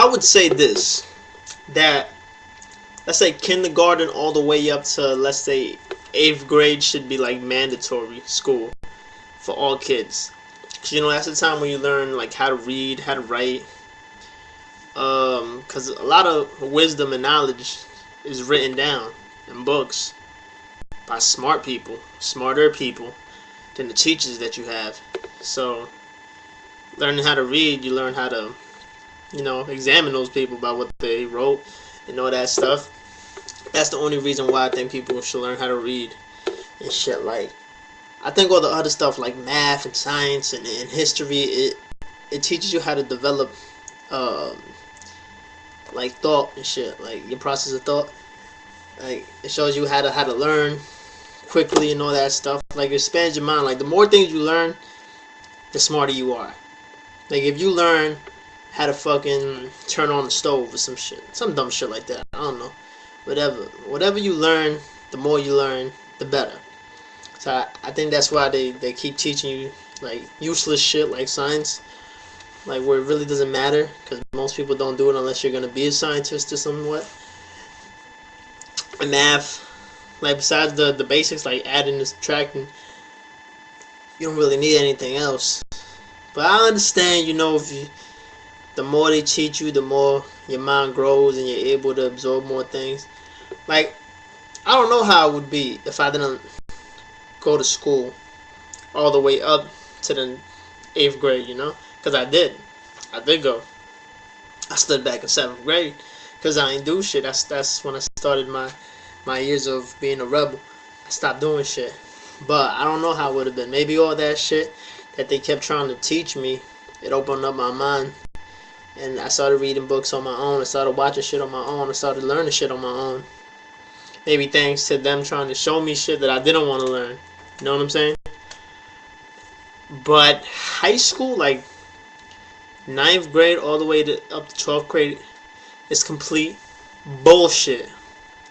I would say this, that let's say kindergarten all the way up to, let's say, 8th grade should be like mandatory school for all kids. 'Cause, you know, that's the time when you learn like how to read, how to write. Because a lot of wisdom and knowledge is written down in books by smart people, smarter people than the teachers that you have. So learning how to read, you learn how to, you know, examine those people by what they wrote and all that stuff. That's the only reason why I think people should learn how to read and shit. Like, I think all the other stuff like math and science and history, it teaches you how to develop like thought and shit, like your process of thought. Like, it shows you how to learn quickly and all that stuff. Like, it expands your mind. Like, the more things you learn, the smarter you are. Like, if you learn how to fucking turn on the stove or some shit, some dumb shit like that, I don't know, whatever you learn, the more you learn, the better. So I think that's why they keep teaching you like useless shit like science, like where it really doesn't matter, because most people don't do it unless you're gonna be a scientist or somewhat. And math, like besides the basics like adding and subtracting, you don't really need anything else. But I understand, you know, the more they teach you, the more your mind grows and you're able to absorb more things. Like, I don't know how it would be if I didn't go to school all the way up to the 8th grade, you know, because I did go. I stood back in 7th grade because I ain't do shit. That's when I started my years of being a rebel. I stopped doing shit. But I don't know how it would have been. Maybe all that shit that they kept trying to teach me, it opened up my mind, and I started reading books on my own. I started watching shit on my own. I started learning shit on my own. Maybe thanks to them trying to show me shit that I didn't want to learn. You know what I'm saying? But high school, like 9th grade all the way to up to 12th grade, is complete bullshit.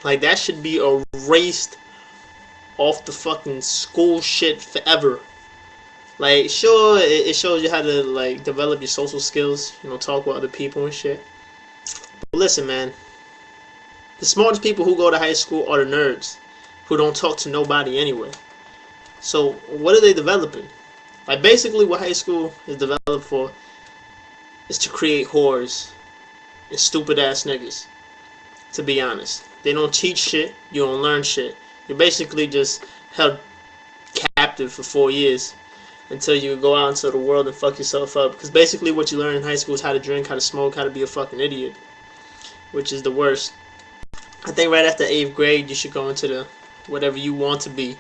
Like, that should be erased off the fucking school shit forever. Like, sure, it shows you how to like develop your social skills, you know, talk with other people and shit. But listen, man, the smartest people who go to high school are the nerds who don't talk to nobody anyway. So what are they developing? Like, basically what high school is developed for is to create whores and stupid ass niggas, to be honest. They don't teach shit, you don't learn shit. You're basically just held captive for 4 years until you go out into the world and fuck yourself up. Because basically what you learn in high school is how to drink, how to smoke, how to be a fucking idiot, which is the worst. I think right after 8th grade you should go into the whatever you want to be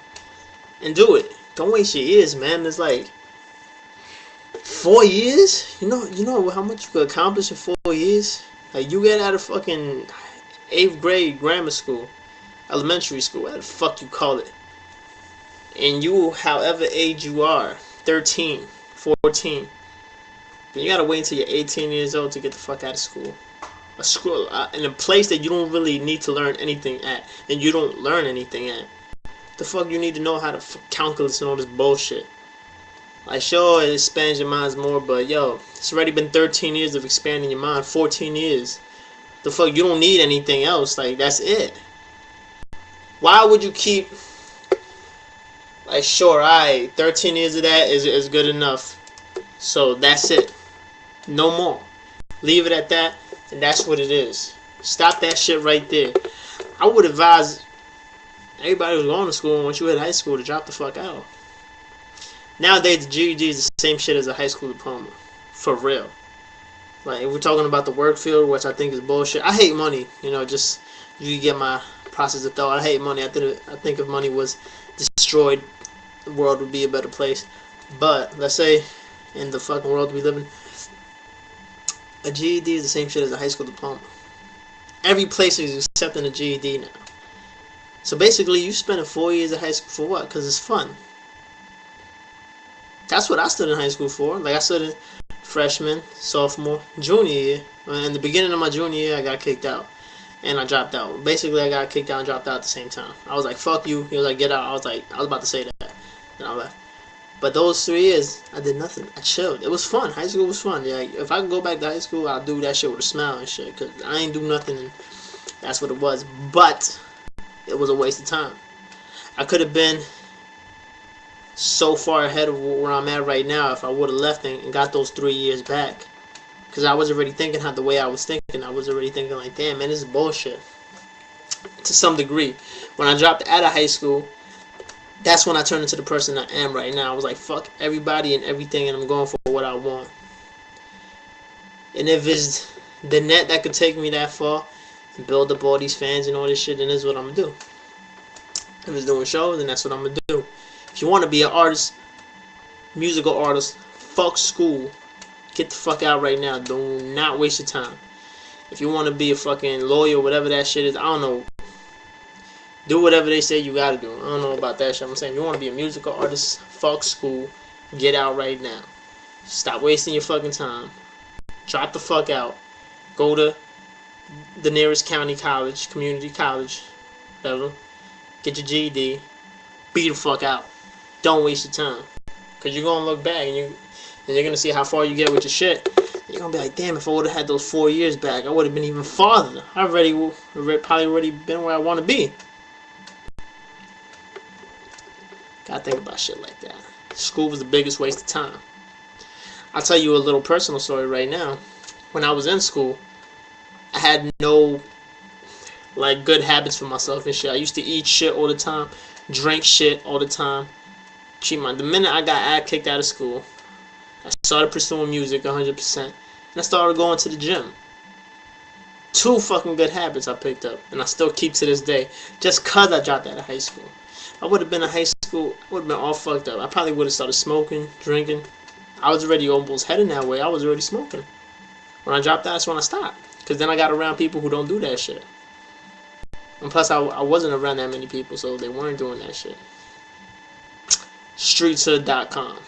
and do it. Don't waste your years, man. It's like 4 years. You know how much you could accomplish in 4 years. Like, you get out of fucking 8th grade grammar school, elementary school, whatever the fuck you call it, and you, however age you are, 13, 14, then you gotta wait until you're 18 years old to get the fuck out of school. A school in a place that you don't really need to learn anything at, and you don't learn anything at. The fuck you need to know how to calculus and all this bullshit. Like, sure, it expands your minds more, but yo, it's already been 13 years of expanding your mind, 14 years. The fuck, you don't need anything else. Like, that's it. Why would you keep, like, sure, 13 years of that is good enough. So that's it. No more. Leave it at that, and that's what it is. Stop that shit right there. I would advise everybody who's going to school, once you hit high school, to drop the fuck out. Nowadays, the GED is the same shit as a high school diploma. For real. Like, if we're talking about the work field, which I think is bullshit. I hate money. You know, just, you get my process of thought. I hate money. I think if money was destroyed, the world would be a better place. But, let's say, in the fucking world we live in, a GED is the same shit as a high school diploma. Every place is accepting a GED now. So basically, you spending 4 years at high school for what? Because it's fun. That's what I stood in high school for. Like, I stood in freshman, sophomore, junior year. In the beginning of my junior year, I got kicked out. And I dropped out. Basically, I got kicked out and dropped out at the same time. I was like, fuck you. He was like, get out. I was about to say that. And I left. But those 3 years, I did nothing. I chilled. It was fun. High school was fun. Yeah, if I could go back to high school, I'll do that shit with a smile and shit. Cause I ain't do nothing, and that's what it was. But it was a waste of time. I could have been so far ahead of where I'm at right now if I would have left and got those 3 years back. Cause I was already thinking how the way I was thinking. I was already thinking like, damn, man, this is bullshit. To some degree, when I dropped out of high school, that's when I turned into the person I am right now. I was like, fuck everybody and everything, and I'm going for what I want. And if it's the net that could take me that far and build up all these fans and all this shit, then this is what I'm gonna do. If it's doing shows, then that's what I'm gonna do. If you want to be an artist, musical artist, fuck school. Get the fuck out right now. Do not waste your time. If you want to be a fucking lawyer, whatever that shit is, I don't know. Do whatever they say you gotta do. I don't know about that shit. I'm saying, if you want to be a musical artist, fuck school. Get out right now. Stop wasting your fucking time. Drop the fuck out. Go to the nearest county college, community college, whatever. Get your GED. Be the fuck out. Don't waste your time. Because you're going to look back and you're going to see how far you get with your shit. You're going to be like, damn, if I would have had those 4 years back, I would have been even farther. I probably already been where I want to be. Gotta think about shit like that. School was the biggest waste of time. I'll tell you a little personal story right now. When I was in school, I had no like good habits for myself and shit. I used to eat shit all the time, drink shit all the time. The minute I got kicked out of school, I started pursuing music 100%, and I started going to the gym. 2 fucking good habits I picked up, and I still keep to this day, just cause I dropped out of high school. I would have been in high school, I would have been all fucked up. I probably would have started smoking, drinking. I was already almost heading that way. I was already smoking. When I dropped out, that's when I stopped. Because then I got around people who don't do that shit. And plus, I wasn't around that many people, so they weren't doing that shit. StreetSkollaDiary.com